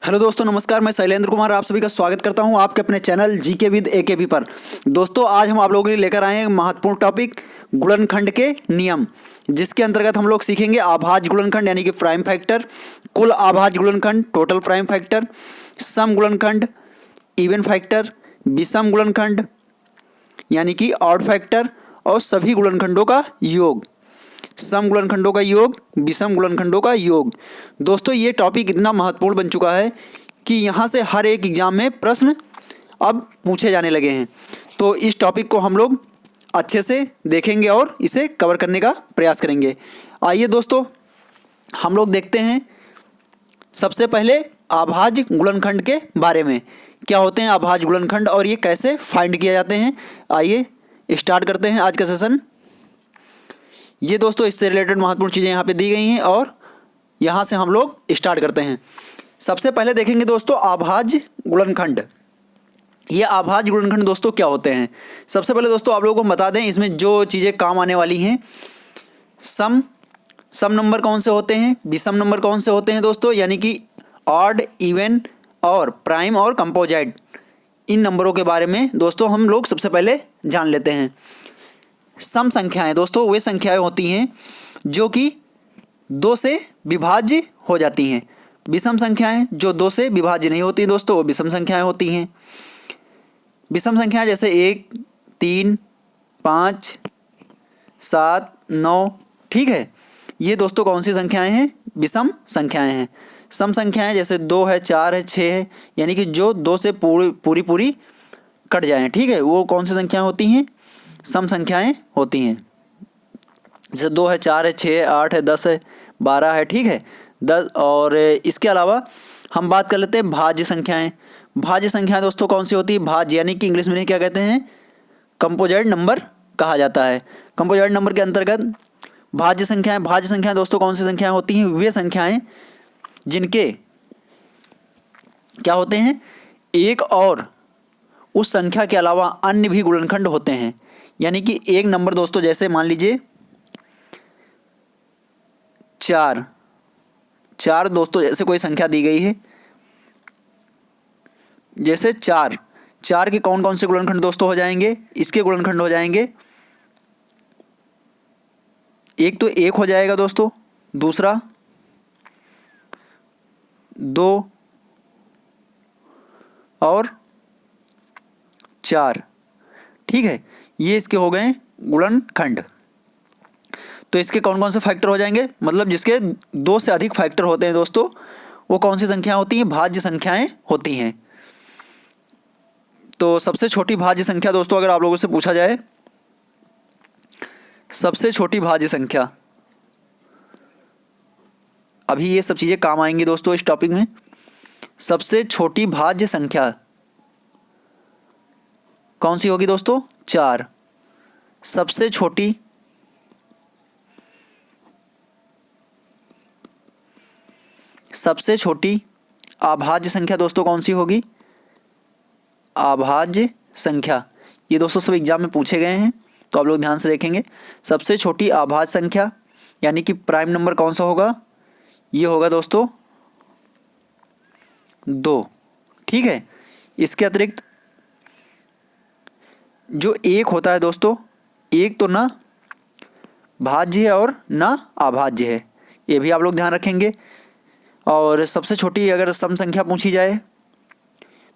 Hello दोस्तों, नमस्कार। मैं शैलेंद्र कुमार आप सभी का स्वागत करता हूं आपके अपने चैनल जीके विद एकेपी पर। दोस्तों, आज हम आप लोगों के लिए लेकर आए हैं महत्वपूर्ण टॉपिक गुणनखंड के नियम, जिसके अंतर्गत हम लोग सीखेंगे अभाज्य गुणनखंड यानी कि प्राइम फैक्टर, कुल अभाज्य गुणनखंड टोटल प्राइम फैक्टर, सम गुणनखंड इवन फैक्टर, विषम गुणनखंड यानी कि ऑड फैक्टर और सभी गुणनखंडों का योग, सम गुणनखंडों का योग, विषम गुणनखंडों का योग। दोस्तों, ये टॉपिक इतना महत्वपूर्ण बन चुका है कि यहाँ से हर एक एग्जाम में प्रश्न अब पूछे जाने लगे हैं। तो इस टॉपिक को हम लोग अच्छे से देखेंगे और इसे कवर करने का प्रयास करेंगे। आइए दोस्तों, हम लोग देखते हैं सबसे पहले अभाज्य गुणनखंड के बारे में। क्या होते हैं अभाज्य गुणनखंड और ये कैसे फाइंड किए जाते हैं। आइए स्टार्ट करते हैं आज का सेशन। ये दोस्तों इससे रिलेटेड महत्वपूर्ण चीज़ें यहाँ पे दी गई हैं और यहाँ से हम लोग स्टार्ट करते हैं। सबसे पहले देखेंगे दोस्तों अभाज्य गुणनखंड। ये अभाज्य गुणनखंड दोस्तों क्या होते हैं। सबसे पहले दोस्तों आप लोगों को बता दें इसमें जो चीज़ें काम आने वाली हैं, सम नंबर कौन से होते हैं, विषम नंबर कौन से होते हैं दोस्तों, यानी कि ऑड, इवन और प्राइम और कंपोजिट, इन नंबरों के बारे में दोस्तों हम लोग सबसे पहले जान लेते हैं। सम संख्याएं दोस्तों वे संख्याएं होती हैं जो कि 2 से विभाज्य हो जाती हैं। विषम संख्याएं जो 2 से विभाज्य नहीं होती दोस्तों वो विषम संख्याएं होती हैं। विषम संख्याएं जैसे 1, 3, 5, 7, 9, ठीक है, ये दोस्तों कौन सी संख्याएं हैं, विषम संख्याएं हैं। सम संख्याएं जैसे 2 है, 4 है, 6 है, यानी कि जो 2 से पूरी कट जाएं, ठीक है, वो कौन सी संख्याएं होती हैं, सम संख्याएं होती हैं। जैसे 2 है, 4 है, 6 है, 8 है, 10 है, 12 है, ठीक है, 10। और इसके अलावा हम बात कर लेते हैं भाज्य संख्याएं। भाज्य संख्याएं दोस्तों कौन सी होती है, भाज्य यानी कि इंग्लिश में क्या कहते हैं, कंपोजिट नंबर कहा जाता है। कंपोजिट नंबर के अंतर्गत भाज्य संख्याएं दोस्तों कौन सी संख्याएं होती हैं, वे संख्याएं जिनके क्या होते हैं, एक और उस संख्या के अलावा अन्य भी गुणनखंड होते हैं। यानी कि एक नंबर दोस्तों जैसे मान लीजिए 4 दोस्तों, जैसे कोई संख्या दी गई है, जैसे 4 के कौन कौन से गुणनखंड दोस्तों हो जाएंगे, इसके गुणनखंड हो जाएंगे, एक तो 1 हो जाएगा दोस्तों, दूसरा 2 और 4, ठीक है, ये इसके हो गए गुणनखंड। तो इसके कौन कौन से फैक्टर हो जाएंगे, मतलब जिसके 2 से अधिक फैक्टर होते हैं दोस्तों वो कौन सी संख्या होती हैं, भाज्य संख्याएं होती हैं। तो सबसे छोटी भाज्य संख्या दोस्तों अगर आप लोगों से पूछा जाए, सबसे छोटी भाज्य संख्या, अभी ये सब चीज़ें काम आएंगी दोस्तों इस टॉपिक में। सबसे छोटी भाज्य संख्या कौन सी होगी दोस्तों, 4। सबसे छोटी अभाज्य संख्या दोस्तों कौन सी होगी, अभाज्य संख्या, ये दोस्तों सब एग्जाम में पूछे गए हैं तो आप लोग ध्यान से देखेंगे। सबसे छोटी अभाज्य संख्या यानी कि प्राइम नंबर कौन सा होगा, ये होगा दोस्तों 2, ठीक है। इसके अतिरिक्त जो 1 होता है दोस्तों, 1 तो ना भाज्य है और ना अभाज्य है, ये भी आप लोग ध्यान रखेंगे। और सबसे छोटी अगर सम संख्या पूछी जाए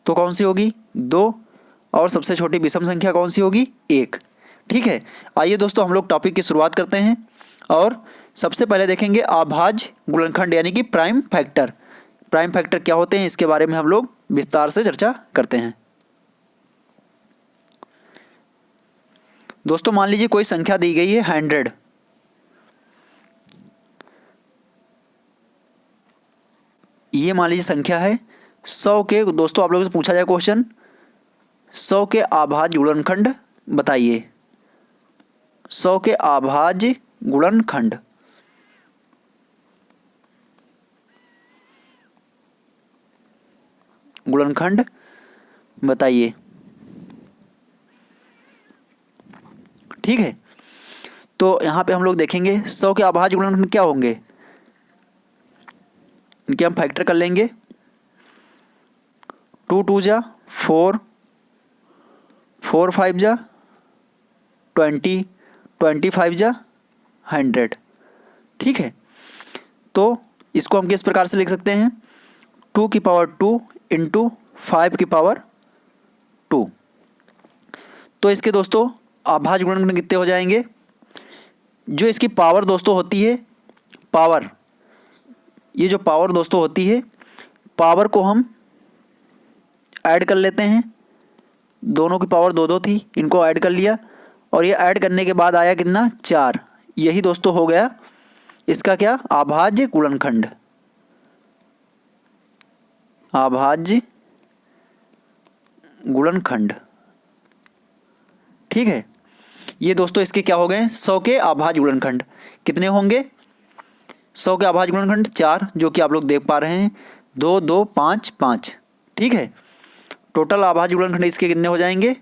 तो कौन सी होगी, 2, और सबसे छोटी विषम संख्या कौन सी होगी, 1, ठीक है। आइए दोस्तों हम लोग टॉपिक की शुरुआत करते हैं और सबसे पहले देखेंगे अभाज्य गुणनखंड यानी कि प्राइम फैक्टर। प्राइम फैक्टर क्या होते हैं इसके बारे में हम लोग विस्तार से चर्चा करते हैं। दोस्तों मान लीजिए कोई संख्या दी गई है 100, ये मान लीजिए संख्या है 100 के, दोस्तों आप लोगों से पूछा जाए क्वेश्चन 100 के अभाज्य गुणनखंड बताइए, 100 के अभाज्य गुणनखंड बताइए, ठीक है। तो यहाँ पे हम लोग देखेंगे 100 के अभाज्य गुणनखंड क्या होंगे, इनके हम फैक्टर कर लेंगे। टू टू जा 4, 4 5 जा 20, 25 जा 100। ठीक है, तो इसको हम किस प्रकार से लिख सकते हैं, 2 की पावर 2 इंटू 5 की पावर 2। तो इसके दोस्तों अभाज्य गुणनखंड कितने हो जाएंगे, जो इसकी पावर दोस्तों होती है, पावर, ये जो पावर दोस्तों होती है, पावर को हम ऐड कर लेते हैं, दोनों की पावर 2 2 थी, इनको ऐड कर लिया और ये ऐड करने के बाद आया कितना, 4। यही दोस्तों हो गया इसका क्या, अभाज्य गुणनखंड, अभाज्य गुणनखंड। ठीक है, ये दोस्तों इसके क्या हो गए, 100 के अभाज्य गुणनखंड। कितने होंगे, 100 के अभाज्य गुणनखंड 4, जो कि आप लोग देख पा रहे हैं, 2 2 5 5। ठीक है, टोटल अभाज्य गुणनखंड इसके कितने हो जाएंगे,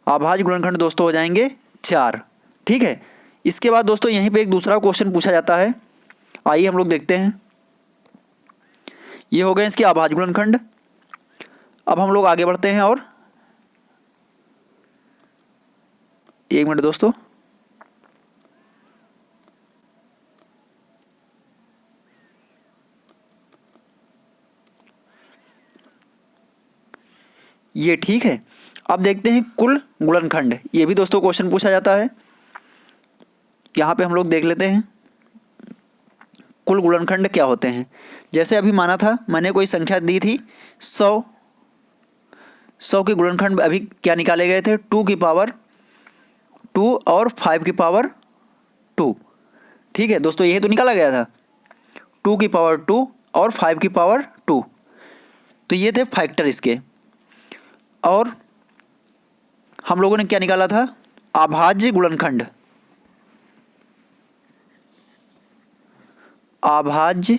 अभाज्य गुणनखंड दोस्तों हो जाएंगे 4। ठीक है, इसके बाद दोस्तों यहीं पे एक दूसरा क्वेश्चन पूछा जाता है, आइए हम लोग देखते हैं। ये हो गए इसके अभाज्य गुणनखंड। अब हम लोग आगे बढ़ते हैं और एक मिनट दोस्तों, ये ठीक है। अब देखते हैं कुल गुणनखंड, ये भी दोस्तों क्वेश्चन पूछा जाता है। यहाँ पे हम लोग देख लेते हैं कुल गुणनखंड क्या होते हैं। जैसे अभी माना था, मैंने कोई संख्या दी थी 100, 100 के गुणनखंड अभी क्या निकाले गए थे, 2 की पावर 2 और 5 की पावर 2। ठीक है दोस्तों, यही तो निकाला गया था, 2 की पावर 2 और 5 की पावर 2। तो ये थे फैक्टर इसके। और हम लोगों ने क्या निकाला था, अभाज्य गुणनखंड, अभाज्य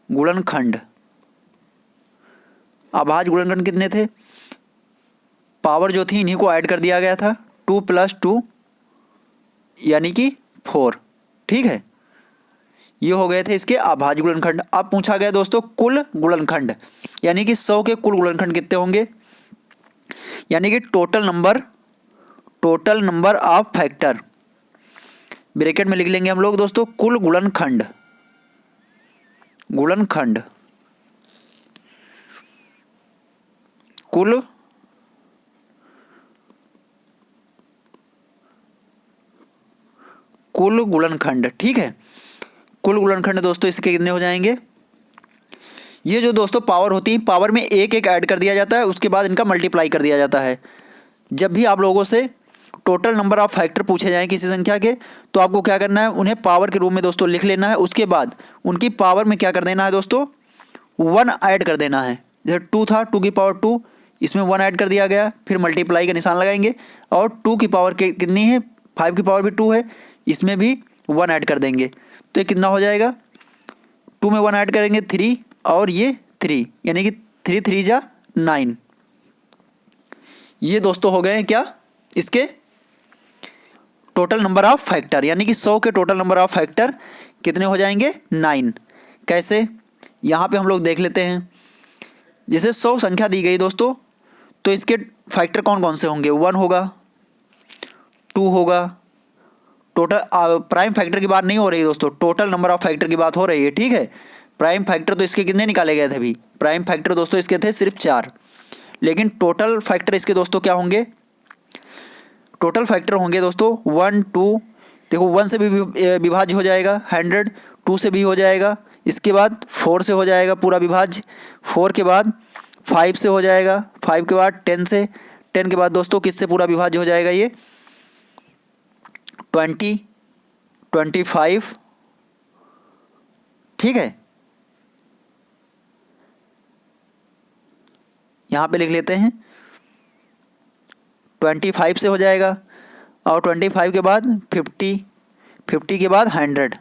गुणनखंड। अभाज्य गुणनखंड कितने थे, पावर जो थी इन्हीं को ऐड कर दिया गया था, 2 + 2 यानी कि 4। ठीक है, ये हो गए थे इसके अभाज्य गुणनखंड। अब पूछा गया दोस्तों कुल गुणनखंड, यानी कि 100 के कुल गुणनखंड कितने होंगे, यानी कि total number of factor, bracket में लिख लेंगे हम लोग दोस्तों, कुल गुणनखंड, गुणनखंड, कुल गुणनखंड। ठीक है, कुल गुणनखंड दोस्तों इसके कितने हो जाएंगे, ये जो दोस्तों पावर होती है, पावर में एक एक ऐड कर दिया जाता है, उसके बाद इनका मल्टीप्लाई कर दिया जाता है। जब भी आप लोगों से टोटल नंबर ऑफ फैक्टर पूछे जाएं किसी संख्या के, तो आपको क्या करना है, उन्हें पावर के रूप में दोस्तों लिख लेना है, उसके बाद उनकी पावर में क्या कर देना है दोस्तों, 1 ऐड कर देना है। जैसे 2 था, 2 की पावर 2, इसमें 1 ऐड कर दिया गया, फिर मल्टीप्लाई का निशान लगाएंगे, और 2 की पावर कितनी है, 5 की पावर भी 2 है, इसमें भी 1 ऐड कर देंगे। तो ये कितना हो जाएगा, 2 में 1 ऐड करेंगे 3, और ये 3, यानी कि 3 3 जा 9। ये दोस्तों हो गए हैं क्या, इसके टोटल नंबर ऑफ फैक्टर, यानी कि 100 के टोटल नंबर ऑफ फैक्टर कितने हो जाएंगे, 9। कैसे, यहाँ पे हम लोग देख लेते हैं। जैसे 100 संख्या दी गई दोस्तों, तो इसके फैक्टर कौन कौन से होंगे, 1 होगा, 2 होगा, टोटल प्राइम फैक्टर की बात नहीं हो रही दोस्तों, टोटल नंबर ऑफ फैक्टर की बात हो रही है। ठीक है, प्राइम फैक्टर तो इसके कितने निकाले गए थे अभी, प्राइम फैक्टर दोस्तों इसके थे सिर्फ 4, लेकिन टोटल फैक्टर इसके दोस्तों क्या होंगे, टोटल फैक्टर होंगे दोस्तों 1 2, देखो 1 से भी विभाज्य हो जाएगा 100, 2 से भी हो जाएगा, इसके बाद 4 से हो जाएगा पूरा विभाज्य, 4 के बाद 5 से हो जाएगा, 5 के बाद 10 से, 10 के बाद दोस्तों किससे पूरा विभाज्य हो जाएगा, ये 20, 25। ठीक है, यहाँ पे लिख लेते हैं 25 से हो जाएगा, और 25 के बाद 50, 50 के बाद 100।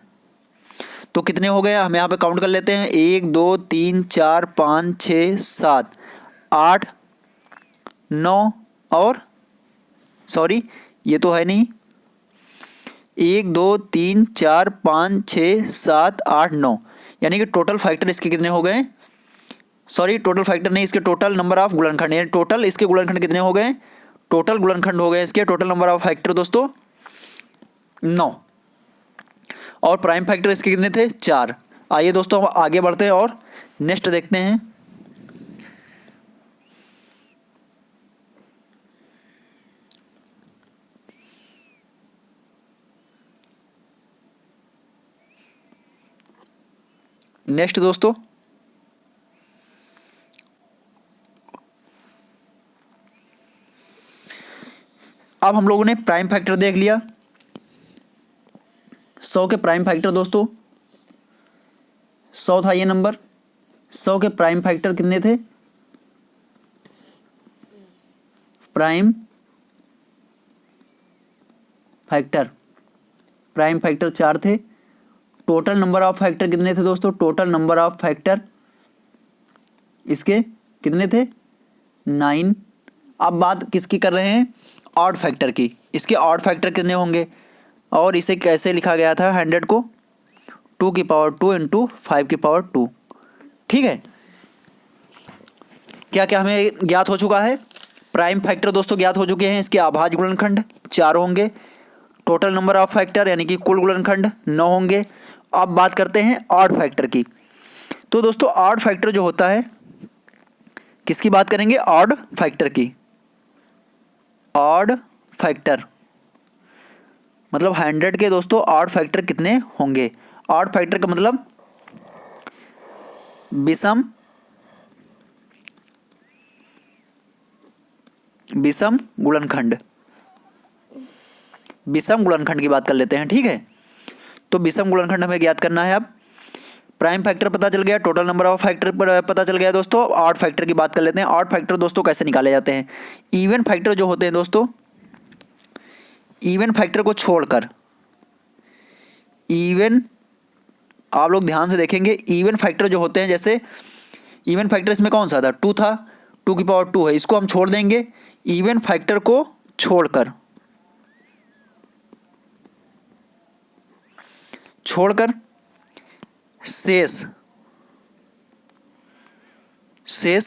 तो कितने हो गए, हम यहाँ पे काउंट कर लेते हैं, 1 2 3 4 5 6 7 8 9, और सॉरी ये तो है नहीं, 1 2 3 4 5 6 7 8 9, यानी कि टोटल फैक्टर इसके कितने हो गए, सॉरी टोटल फैक्टर नहीं, इसके टोटल नंबर ऑफ गुणनखंड, यानी टोटल इसके गुणनखंड कितने हो गए, टोटल गुणनखंड हो गए इसके, टोटल नंबर ऑफ फैक्टर दोस्तों 9, और प्राइम फैक्टर इसके कितने थे 4। आइए दोस्तों हम आगे बढ़ते हैं और नेक्स्ट देखते हैं। नेक्स्ट दोस्तों अब हम लोगों ने प्राइम फैक्टर देख लिया। 100 के प्राइम फैक्टर दोस्तों 100 था ये नंबर। 100 के प्राइम फैक्टर कितने थे, प्राइम फैक्टर 4 थे। टोटल नंबर ऑफ फैक्टर कितने थे दोस्तों, टोटल नंबर ऑफ फैक्टर इसके कितने थे 9। अब बात किसकी कर रहे हैं, ऑड फैक्टर की। इसके ऑड फैक्टर कितने होंगे, और इसे कैसे लिखा गया था 100 को 2 की पावर 2 इंटू 5 की पावर 2। ठीक है, क्या क्या हमें ज्ञात हो चुका है, प्राइम फैक्टर दोस्तों ज्ञात हो चुके हैं, इसके अभाज्य गुणनखंड 4 होंगे, टोटल नंबर ऑफ फैक्टर यानी कि कुल गुणनखंड 9 होंगे। अब बात करते हैं ऑड फैक्टर की। तो दोस्तों ऑड फैक्टर जो होता है, किसकी बात करेंगे, ऑड फैक्टर की। ऑड फैक्टर मतलब 100 के दोस्तों ऑड फैक्टर कितने होंगे। ऑड फैक्टर का मतलब विषम गुणनखंड, विषम गुणनखंड की बात कर लेते हैं। ठीक है, तो विषम गुणनखंड हमें ज्ञात करना है। अब प्राइम फैक्टर पता चल गया, टोटल नंबर ऑफ फैक्टर पता चल गया दोस्तों। ऑड फैक्टर की बात कर लेते हैं। ऑड फैक्टर दोस्तों कैसे निकाले जाते हैं, इवन फैक्टर जो होते हैं दोस्तों, इवन फैक्टर को छोड़कर, इवन आप लोग ध्यान से देखेंगे, इवन फैक्टर जो होते हैं, जैसे इवन फैक्टर इसमें कौन सा था 2 था, 2 की पावर 2 है, इसको हम छोड़ देंगे। इवन फैक्टर को छोड़कर शेष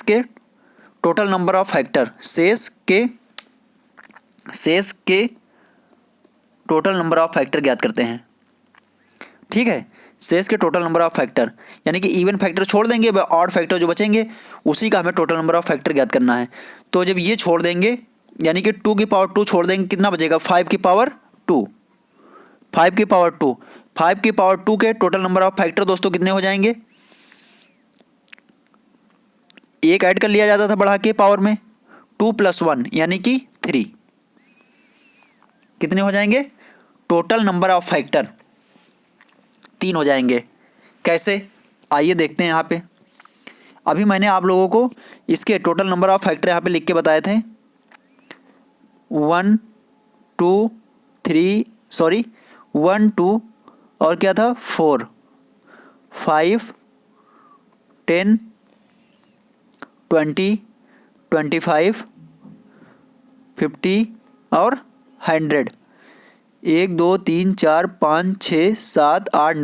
के टोटल नंबर ऑफ फैक्टर, शेष के टोटल नंबर ऑफ फैक्टर ज्ञात करते हैं। ठीक है, शेष के टोटल नंबर ऑफ फैक्टर यानी कि इवन फैक्टर छोड़ देंगे, ऑड फैक्टर जो बचेंगे उसी का हमें टोटल नंबर ऑफ फैक्टर ज्ञात करना है। तो जब ये छोड़ देंगे यानी कि 2 की पावर 2 छोड़ देंगे, कितना बचेगा 5 की पावर 2, 5 की पावर 2, 5 की पावर 2 के टोटल नंबर ऑफ फैक्टर दोस्तों कितने हो जाएंगे, एक ऐड कर लिया जाता था बढ़ा के पावर में, 2 + 1 यानी कि 3, कितने हो जाएंगे, टोटल नंबर ऑफ फैक्टर 3 हो जाएंगे। कैसे, आइए देखते हैं। यहाँ पे अभी मैंने आप लोगों को इसके टोटल नंबर ऑफ फैक्टर यहाँ पे लिख के बताए थे, 1 2 और क्या था 4 5 10 20 25 50 और 100, 1 2 3 4 5 6 7 8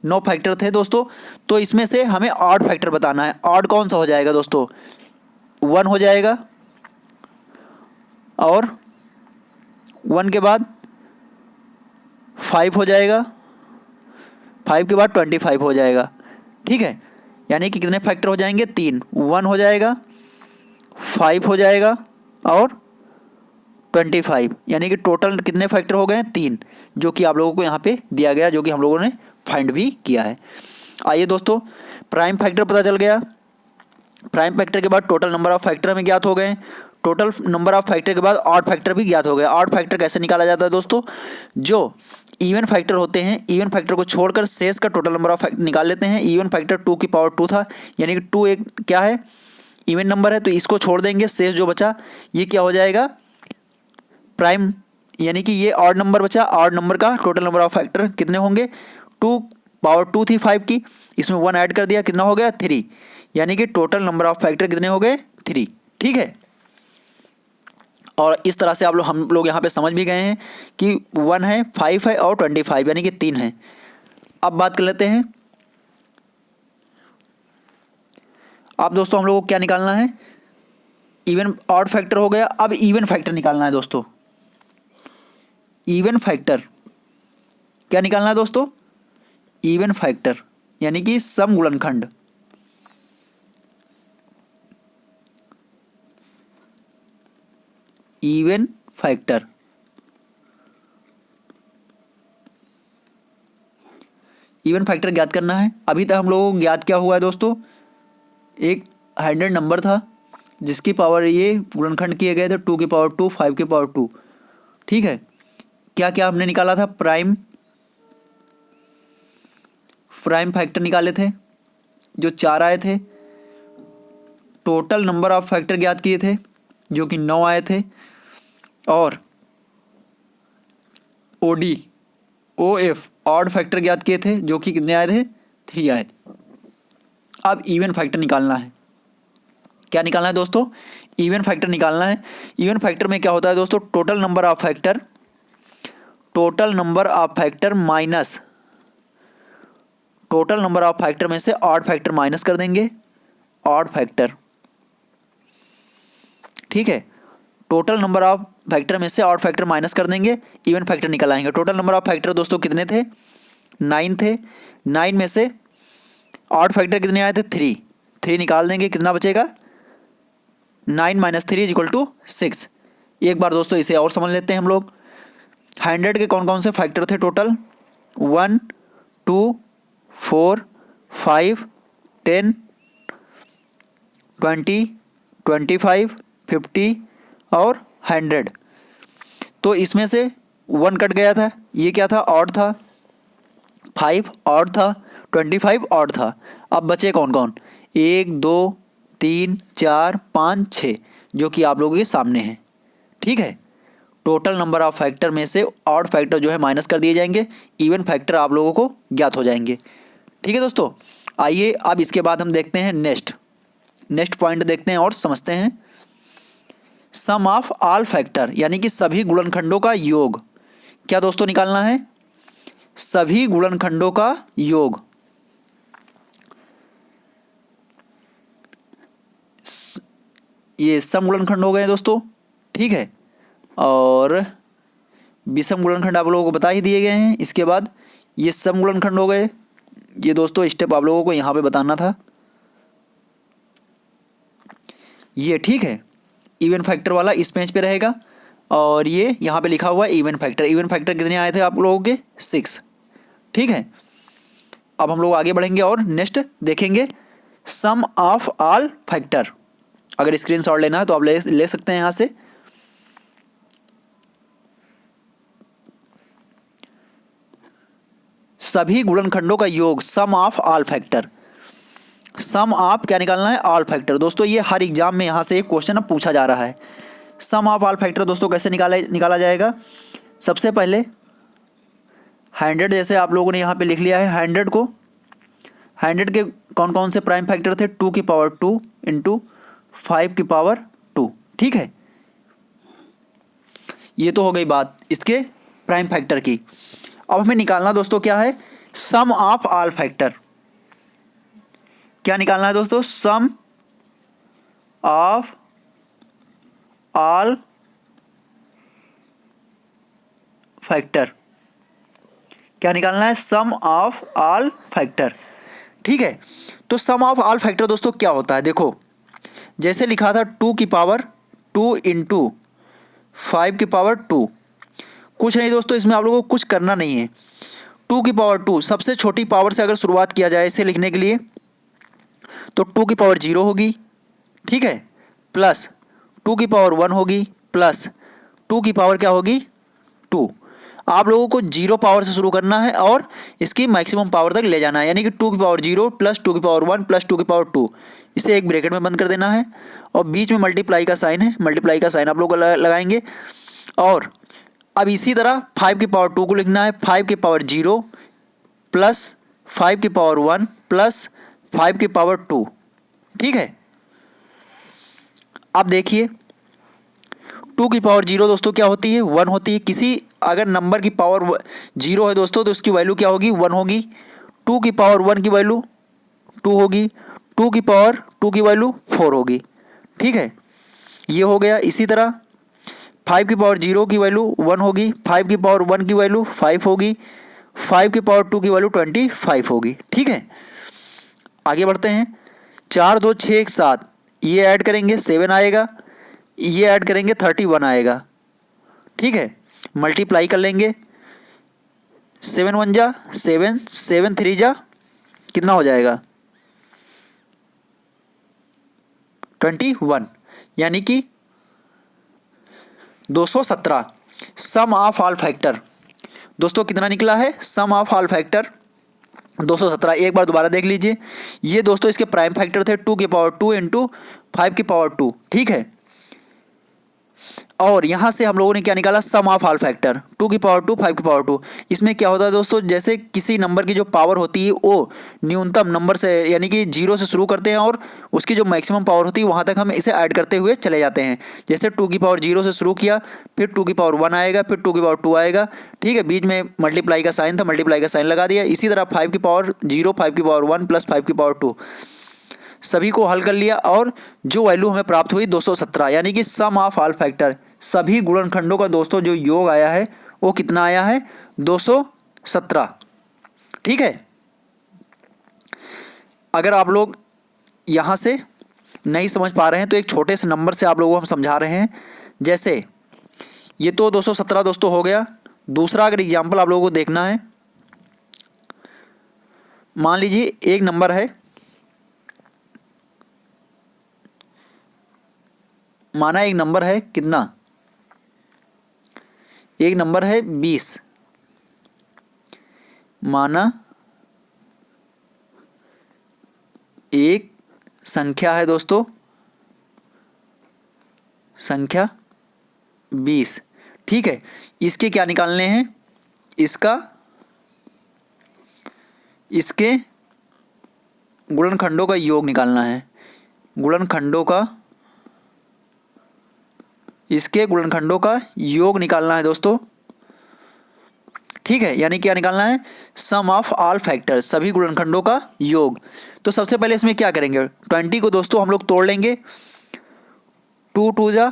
9 फैक्टर थे दोस्तों। तो इसमें से हमें ऑड फैक्टर बताना है। ऑड कौन सा हो जाएगा दोस्तों, 1 हो जाएगा, और 1 के बाद 5 हो जाएगा, 5 के बाद 25 हो जाएगा। ठीक है, यानी कि कितने फैक्टर हो जाएंगे 3, 1 हो जाएगा, 5 हो जाएगा और 25, यानी कि टोटल कितने फैक्टर हो गए 3, जो कि आप लोगों को यहाँ पे दिया गया, जो कि हम लोगों ने फाइंड भी किया है। आइए दोस्तों, प्राइम फैक्टर पता चल गया। प्राइम फैक्टर के बाद टोटल नंबर ऑफ फैक्टर हमें ज्ञात हो गए। टोटल नंबर ऑफ फैक्टर के बाद ऑड फैक्टर भी ज्ञात हो गया। ऑड फैक्टर कैसे निकाला जाता है दोस्तों, जो इवन फैक्टर होते हैं, इवन फैक्टर को छोड़कर शेष का टोटल नंबर ऑफ फैक्टर निकाल लेते हैं। इवन फैक्टर 2 की पावर 2 था, यानी कि 2 एक क्या है, इवन नंबर है, तो इसको छोड़ देंगे, शेष जो बचा ये क्या हो जाएगा, प्राइम, यानी कि ये ऑड नंबर बचा। ऑड नंबर का टोटल नंबर ऑफ फैक्टर कितने होंगे, 2 पावर 2 थी 5 की, इसमें 1 ऐड कर दिया, कितना हो गया 3, यानी कि टोटल नंबर ऑफ फैक्टर कितने हो गए 3। ठीक है, और इस तरह से हम लोग यहाँ पे समझ भी गए हैं कि 1 है, 5 है और 25, यानी कि 3 है। अब बात कर लेते हैं, अब दोस्तों हम लोगों को क्या निकालना है, इवन ऑड फैक्टर हो गया, अब इवन फैक्टर निकालना है दोस्तों। इवन फैक्टर क्या निकालना है दोस्तों, इवन फैक्टर यानी कि सम गुणनखंड। इवन फैक्टर, इवन फैक्टर ज्ञात करना है। अभी तक हम लोगों को ज्ञात क्या हुआ है दोस्तों, एक 100 नंबर था जिसकी पावर ये गुणनखंड किए गए थे 2 की पावर 2, 5 की पावर 2। ठीक है, क्या क्या हमने निकाला था, प्राइम फैक्टर निकाले थे जो 4 आए थे। टोटल नंबर ऑफ फैक्टर ज्ञात किए थे जो कि 9 आए थे। और ओडी OF ऑड फैक्टर ज्ञात किए थे जो कि कितने आए थे, 3 आए। अब इवन फैक्टर निकालना है। क्या निकालना है दोस्तों, इवन फैक्टर निकालना है। इवन फैक्टर में क्या होता है दोस्तों, total number of factor minus total number of factor में से ऑड फैक्टर माइनस कर देंगे, ऑड फैक्टर। ठीक है, टोटल नंबर ऑफ फैक्टर में से ऑड फैक्टर माइनस कर देंगे, इवन फैक्टर निकल आएंगे। टोटल नंबर ऑफ फैक्टर दोस्तों कितने थे, 9 थे। 9 में से ऑड फैक्टर कितने आए थे, 3 निकाल देंगे, कितना बचेगा, 9 - 3 = 6। एक बार दोस्तों इसे और समझ लेते हैं हम लोग। 100 के कौन कौन से फैक्टर थे टोटल, 1, 2, 4, 5, 10, 20, 25, 50 और 100। तो इसमें से 1 कट गया था, ये क्या था, ऑड था। 5 ऑड था, 25 ऑड था। अब बचे कौन कौन, 1, 2, 3, 4, 5, 6 जो कि आप लोगों के सामने हैं। ठीक है, टोटल नंबर ऑफ फैक्टर में से ऑड फैक्टर जो है माइनस कर दिए जाएंगे, इवन फैक्टर आप लोगों को ज्ञात हो जाएंगे। ठीक है दोस्तों, आइए अब इसके बाद हम देखते हैं नेक्स्ट पॉइंट देखते हैं और समझते हैं। सम ऑफ ऑल फैक्टर यानी कि सभी गुणनखंडों का योग। क्या दोस्तों निकालना है, सभी गुणनखंडों का योग। ये सम गुणनखंड हो गए दोस्तों। ठीक है, और विषम गुणनखंड आप लोगों को बता ही दिए गए हैं। इसके बाद ये सम गुणनखंड हो गए। ये दोस्तों स्टेप आप लोगों को यहाँ पे बताना था ये। ठीक है, इवन फैक्टर वाला इस पेज पे रहेगा और ये यहाँ पे लिखा हुआ है इवन फैक्टर कितने आए थे आप लोगों के, 6। ठीक है, अब हम लोग आगे बढ़ेंगे और नेक्स्ट देखेंगे सम ऑफ ऑल फैक्टर। अगर स्क्रीनशॉट लेना है तो आप ले सकते हैं यहाँ से। सभी गुणनखंडों का योग, sum of all factor. Sum of क्या निकालना है, ऑल फैक्टर। दोस्तों ये हर एग्जाम में यहाँ से एक क्वेश्चन अब पूछा जा रहा है। सम ऑफ ऑल फैक्टर दोस्तों कैसे निकाला जाएगा, सबसे पहले 100 जैसे आप लोगों ने यहाँ पे लिख लिया है। 100 के कौन कौन से प्राइम फैक्टर थे, 2 की पावर 2 × 5 की पावर 2। ठीक है, ये तो हो गई बात इसके प्राइम फैक्टर की। अब हमें निकालना दोस्तों क्या है, सम ऑफ ऑल फैक्टर। क्या निकालना है दोस्तों, सम ऑफ ऑल फैक्टर। क्या निकालना है, सम ऑफ ऑल फैक्टर। ठीक है, तो सम ऑफ ऑल फैक्टर दोस्तों क्या होता है, देखो जैसे लिखा था 2 की पावर 2 × 5 की पावर 2। कुछ नहीं दोस्तों, इसमें आप लोगों को कुछ करना नहीं है। 2 की पावर 2 सबसे छोटी पावर से अगर शुरुआत किया जाए इसे लिखने के लिए तो 2 की पावर 0 होगी। ठीक है, प्लस 2 की पावर 1 होगी, प्लस 2 की पावर क्या होगी, 2। आप लोगों को 0 पावर से शुरू करना है और इसकी मैक्सिमम पावर तक ले जाना है, यानी कि 2 की पावर 0 प्लस 2 की पावर 1 प्लस 2 की पावर 2। इसे एक ब्रैकेट में बंद कर देना है और बीच में मल्टीप्लाई का साइन है, मल्टीप्लाई का साइन आप लोग लगाएंगे। और अब इसी तरह 5 की पावर 2 को लिखना है, 5 की पावर 0 प्लस 5 की पावर 1 प्लस 5 की पावर 2। ठीक है, अब देखिए 2 की पावर 0 दोस्तों क्या होती है, 1 होती है। किसी अगर नंबर की पावर 0 है दोस्तों तो उसकी वैल्यू क्या होगी, 1 होगी। 2 की पावर 1 की वैल्यू 2 होगी। 2 की पावर 2 की वैल्यू 4 होगी। ठीक है, ये हो गया। इसी तरह 5 की पावर 0 की वैल्यू 1 होगी, 5 की पावर 1 की वैल्यू 5 होगी, 5 की पावर 2 की वैल्यू 25 होगी। ठीक है, आगे बढ़ते हैं। 4 2 6 1 7, ये ऐड करेंगे 7 आएगा, ये ऐड करेंगे 31 आएगा। ठीक है, मल्टीप्लाई कर लेंगे, 7 1 जा 7, 7 3 जा कितना हो जाएगा 21, यानी कि 217। सम ऑफ ऑल फैक्टर दोस्तों कितना निकला है, सम ऑफ ऑल फैक्टर 217। एक बार दोबारा देख लीजिए, ये दोस्तों इसके प्राइम फैक्टर थे 2 की पावर 2 इंटू 5 की पावर 2। ठीक है, और यहाँ से हम लोगों ने क्या निकाला, सम ऑफ ऑल फैक्टर 2 की पावर 2 5 की पावर 2। इसमें क्या होता है दोस्तों, जैसे किसी नंबर की जो पावर होती है वो न्यूनतम नंबर से यानी कि 0 से शुरू करते हैं और उसकी जो मैक्सिमम पावर होती है वहाँ तक हम इसे ऐड करते हुए चले जाते हैं। जैसे 2 की पावर 0 से शुरू किया, फिर 2 की पावर 1 आएगा, फिर 2 की पावर 2 आएगा। ठीक है, बीच में मल्टीप्लाई का साइन था, मल्टीप्लाई का साइन लगा दिया। इसी तरह 5 की पावर 0, 5 की पावर 1 प्लस 5 की पावर 2, सभी को हल कर लिया और जो वैल्यू हमें प्राप्त हुई 217, यानी कि सम ऑफ ऑल फैक्टर, सभी गुणनखंडों का दोस्तों जो योग आया है वो कितना आया है 217। ठीक है, अगर आप लोग यहाँ से नहीं समझ पा रहे हैं तो एक छोटे से नंबर से आप लोगों को हम समझा रहे हैं। जैसे ये तो 217 दोस्तों हो गया। दूसरा अगर एग्जाम्पल आप लोगों को देखना है, मान लीजिए एक नंबर है, माना एक नंबर है कितना, एक नंबर है 20, माना एक संख्या है दोस्तों, संख्या 20। ठीक है, इसके क्या निकालने हैं, इसके गुणनखंडों का योग निकालना है, गुणनखंडों का, इसके गुणनखंडों का योग निकालना है दोस्तों। ठीक है, यानी क्या निकालना है, सम ऑफ ऑल फैक्टर, सभी गुणनखंडों का योग। तो सबसे पहले इसमें क्या करेंगे, 20 को दोस्तों हम लोग तोड़ लेंगे, 2 2 जा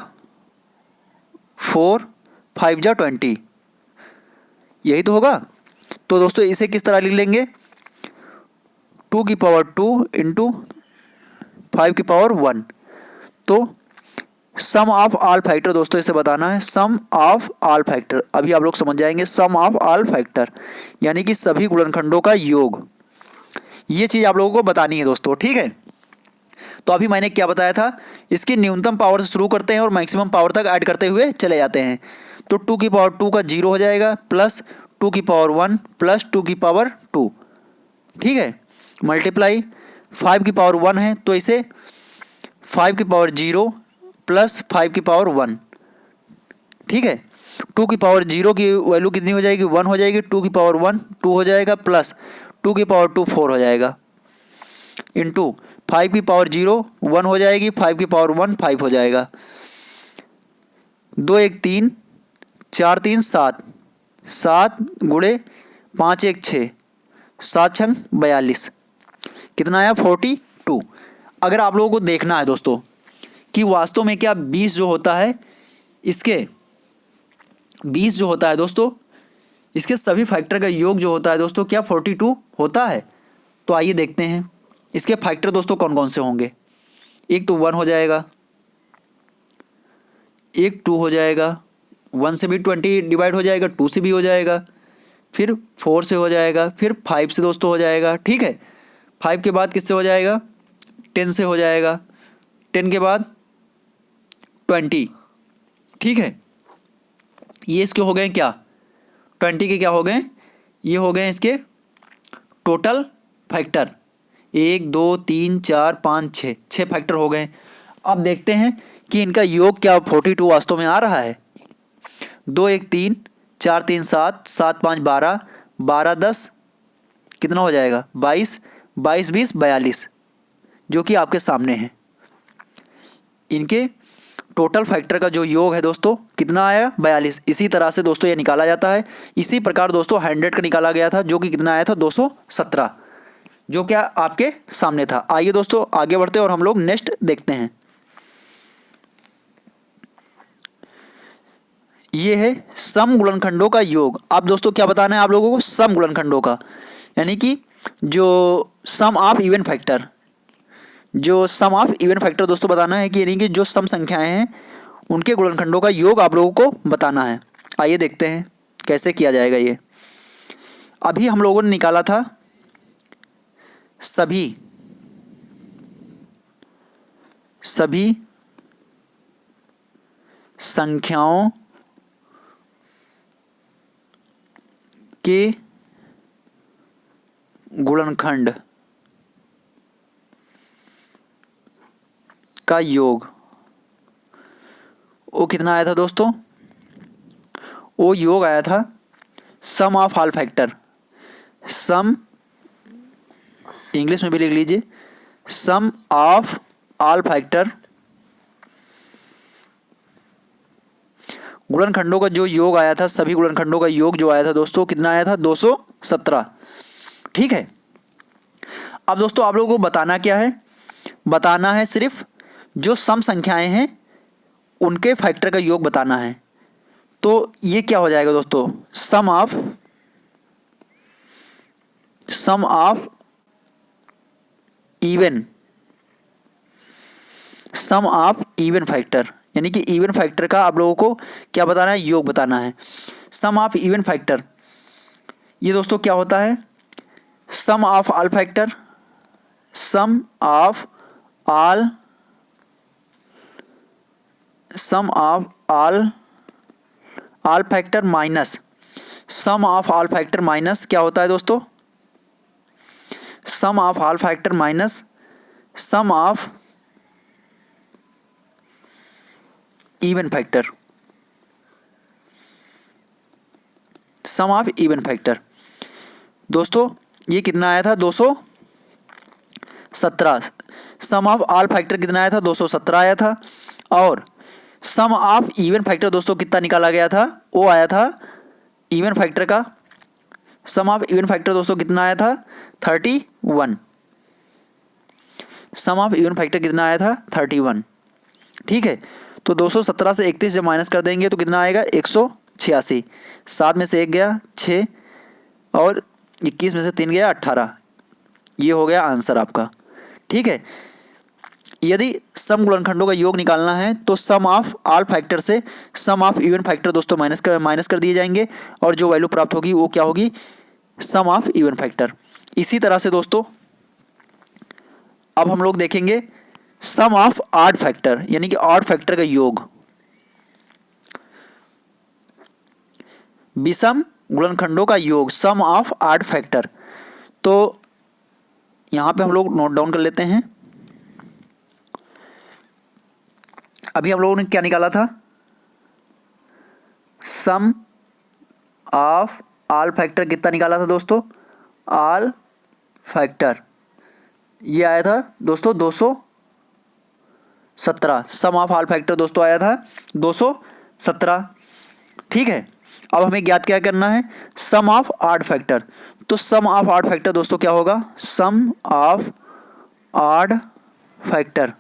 4, 5 जा 20, यही तो होगा। तो दोस्तों इसे किस तरह लिख लेंगे, 2 की पावर 2 इंटू 5 की पावर 1। तो सम ऑफ ऑल फैक्टर दोस्तों इसे बताना है, सम ऑफ ऑल फैक्टर, अभी आप लोग समझ जाएंगे। सम ऑफ ऑल फैक्टर यानी कि सभी गुणनखंडों का योग, ये चीज़ आप लोगों को बतानी है दोस्तों। ठीक है, तो अभी मैंने क्या बताया था, इसकी न्यूनतम पावर से शुरू करते हैं और मैक्सिमम पावर तक ऐड करते हुए चले जाते हैं। तो 2 की पावर 2 का 0 हो जाएगा, प्लस 2 की पावर 1 प्लस 2 की पावर 2। ठीक है, मल्टीप्लाई 5 की पावर 1 है तो इसे 5 की पावर 0 प्लस 5 की पावर 1। ठीक है, 2 की पावर 0 की वैल्यू कितनी हो जाएगी, 1 हो जाएगी, 2 की पावर 1 2 हो जाएगा, प्लस 2 की पावर 2 4 हो जाएगा, इंटू 5 की पावर 0 1 हो जाएगी, 5 की पावर 1 5 हो जाएगा, 2 1 3 4 3 7, 7 गुणे 5 1 6, 7 छंग 42, कितना आया 42। अगर आप लोगों को देखना है दोस्तों कि वास्तव में क्या 20 जो होता है, इसके 20 जो होता है दोस्तों, इसके सभी फैक्टर का योग जो होता है दोस्तों क्या 42 होता है। तो आइए देखते हैं इसके फैक्टर दोस्तों कौन कौन से होंगे। एक तो 1 हो जाएगा, एक 2 हो जाएगा, 1 से भी 20 डिवाइड हो जाएगा, 2 से भी हो जाएगा, फिर 4 से हो जाएगा, फिर 5 से दोस्तों हो जाएगा। ठीक है, 5 के बाद किससे हो जाएगा, 10 से हो जाएगा, 10 के बाद 20। ठीक है, ये इसके हो गए क्या, 20 के क्या हो गए, ये हो गए इसके टोटल फैक्टर, 1 2 3 4 5 6, 6 फैक्टर हो गए। अब देखते हैं कि इनका योग क्या 42 वास्तव में आ रहा है। 2 1 3 4 3 7, 7 5 12, 12 10 कितना हो जाएगा 22, 22 20 42, जो कि आपके सामने है। इनके टोटल फैक्टर का जो योग है दोस्तों कितना आया 42। इसी तरह से दोस्तों ये निकाला जाता है। इसी प्रकार दोस्तों 100 का निकाला गया था जो कि कितना आया था 217, जो क्या आपके सामने था। आइए दोस्तों आगे बढ़ते हैं और हम लोग नेक्स्ट देखते हैं। ये है सम गुणनखंडों का योग। अब दोस्तों क्या बताना है आप लोगों को, सम गुणनखंडों का, यानी कि जो सम ऑफ इवन फैक्टर, जो सम ऑफ इवन फैक्टर दोस्तों बताना है कि यानी कि जो सम संख्याएं हैं उनके गुणनखंडों का योग आप लोगों को बताना है। आइए देखते हैं कैसे किया जाएगा ये। अभी हम लोगों ने निकाला था सभी संख्याओं के गुणनखंड का योग। वो कितना आया था दोस्तों, वो योग आया था sum of all factor, sum English में भी लिख लीजिए, सम ऑफ ऑल फैक्टर गुणनखंडों का जो योग आया था, सभी गुणनखंडों का योग जो आया था दोस्तों कितना आया था, 217। ठीक है। अब दोस्तों आप लोगों को बताना क्या है, बताना है सिर्फ जो सम संख्याएं हैं उनके फैक्टर का योग बताना है। तो ये क्या हो जाएगा दोस्तों, सम ऑफ इवन फैक्टर, यानी कि इवन फैक्टर का आप लोगों को क्या बताना है, योग बताना है। सम ऑफ इवन फैक्टर ये दोस्तों क्या होता है, sum of all factor, sum of all factor minus sum of all factor minus क्या होता है दोस्तों, sum of all factor minus sum of even factor, sum of even factor. दोस्तों ये कितना आया था, 217। सम ऑफ ऑल फैक्टर कितना आया था, 217 आया था। और सम ऑफ इवन फैक्टर दोस्तों कितना निकाला गया था, वो आया था इवन फैक्टर का सम ऑफ इवन फैक्टर दोस्तों कितना आया था, 31। सम ऑफ इवन फैक्टर कितना आया था, 31। ठीक है। तो 217 से 31 जब माइनस कर देंगे तो कितना आएगा, 186। 7 में से 1 गया 6 और 21 में से 3 गया 18। ये हो गया आंसर आपका। ठीक है। यदि सम गुणनखंडों का योग निकालना है तो सम ऑफ ऑल फैक्टर से सम ऑफ इवन फैक्टर दोस्तों माइनस कर दिए जाएंगे और जो वैल्यू प्राप्त होगी वो क्या होगी, सम ऑफ इवन फैक्टर। इसी तरह से दोस्तों अब हम लोग देखेंगे सम ऑफ ऑड फैक्टर, यानी कि ऑड फैक्टर का योग। विषम गुणनखंडों का योग, सम ऑफ ऑड फैक्टर। तो यहां पे हम लोग नोट डाउन कर लेते हैं। अभी हम लोगों ने क्या निकाला था, सम ऑफ ऑल फैक्टर कितना निकाला था दोस्तों, ऑल फैक्टर ये आया था दोस्तों 217। सम ऑफ ऑल फैक्टर दोस्तों आया था 217। ठीक है। अब हमें ज्ञात क्या करना है, सम ऑफ ऑड फैक्टर। तो सम ऑफ ऑड फैक्टर दोस्तों क्या होगा, सम ऑफ ऑड फैक्टर।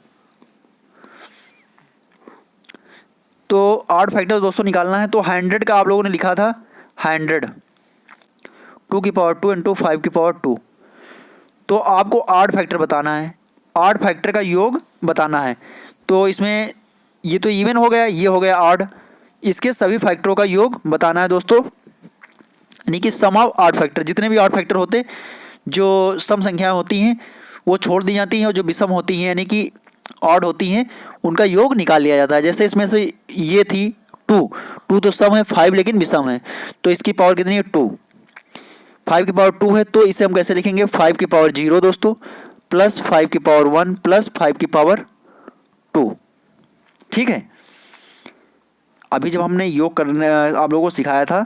तो ऑड फैक्टर दोस्तों निकालना है तो 100 का आप लोगों ने लिखा था 100 2 की पावर 2 इंटू 5 की पावर 2। तो आपको ऑड फैक्टर बताना है, ऑड फैक्टर का योग बताना है। तो इसमें ये तो इवन हो गया, ये हो गया ऑड, इसके सभी फैक्टरों का योग बताना है दोस्तों, यानी कि सम ऑफ ऑड फैक्टर। जितने भी ऑड फैक्टर होते जो सम संख्याएं होती हैं वो छोड़ दी जाती हैं और जो विषम होती हैं यानी कि ऑड होती हैं उनका योग निकाल लिया जाता है। जैसे इसमें से ये थी 2 तो सम है 5 लेकिन विषम है, तो इसकी पावर कितनी है 2, 5 की पावर 2 है तो इसे हम कैसे लिखेंगे, 5 की पावर 0 दोस्तों प्लस 5 की पावर 1 प्लस 5 की पावर 2। ठीक है। अभी जब हमने योग करने आप लोगों को सिखाया था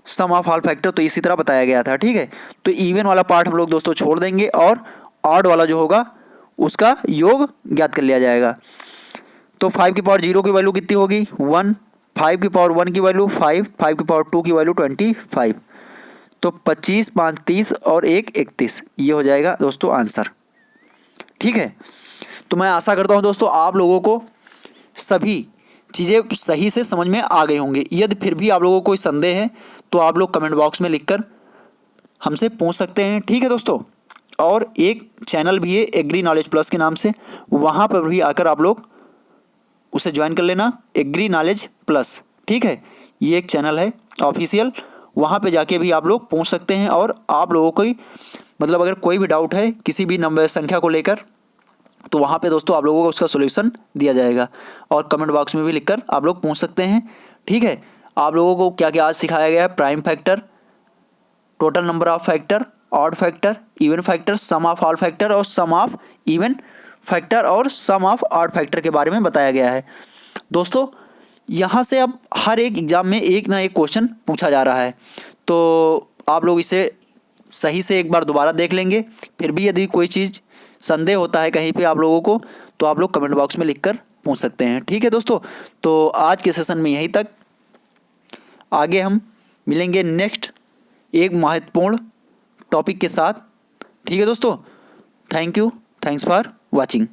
सम ऑफ ऑल फैक्टर तो इसी तरह बताया गया था। ठीक है। तो इवन वाला पार्ट हम लोग दोस्तों छोड़ देंगे और ऑड वाला जो होगा उसका योग ज्ञात कर लिया जाएगा। तो 5 की पावर 0 की वैल्यू कितनी होगी 1, 5 की पावर 1 की वैल्यू 5, 5 की पावर 2 की वैल्यू 25। तो 25, 5, 30 और 1, 31 ये हो जाएगा दोस्तों आंसर। ठीक है, तो मैं आशा करता हूँ दोस्तों आप लोगों को सभी चीज़ें सही से समझ में आ गई होंगी। यदि फिर भी आप लोगों को कोई संदेह है तो आप लोग कमेंट बॉक्स में लिखकर हमसे पूछ सकते हैं। ठीक है दोस्तों, और एक चैनल भी है एग्री नॉलेज प्लस के नाम से, वहाँ पर भी आकर आप लोग उसे ज्वाइन कर लेना, एग्री नॉलेज प्लस। ठीक है, ये एक चैनल है ऑफिशियल, वहाँ पे जाके भी आप लोग पूछ सकते हैं। और आप लोगों को मतलब अगर कोई भी डाउट है किसी भी नंबर संख्या को लेकर तो वहाँ पे दोस्तों आप लोगों को उसका सॉल्यूशन दिया जाएगा, और कमेंट बॉक्स में भी लिखकर आप लोग पूछ सकते हैं। ठीक है, आप लोगों को क्या क्या आज सिखाया गया है, prime factor, total number of factor, odd factor, even factor, sum of all factor और सम ऑफ इवन फैक्टर और सम ऑफ ऑड फैक्टर के बारे में बताया गया है। दोस्तों यहाँ से अब हर एक एग्ज़ाम में एक ना एक क्वेश्चन पूछा जा रहा है, तो आप लोग इसे सही से एक बार दोबारा देख लेंगे। फिर भी यदि कोई चीज़ संदेह होता है कहीं पे आप लोगों को तो आप लोग कमेंट बॉक्स में लिखकर पूछ सकते हैं। ठीक है दोस्तों, तो आज के सेशन में यहीं तक, आगे हम मिलेंगे नेक्स्ट एक महत्वपूर्ण टॉपिक के साथ। ठीक है दोस्तों, thank you, thanks for watching.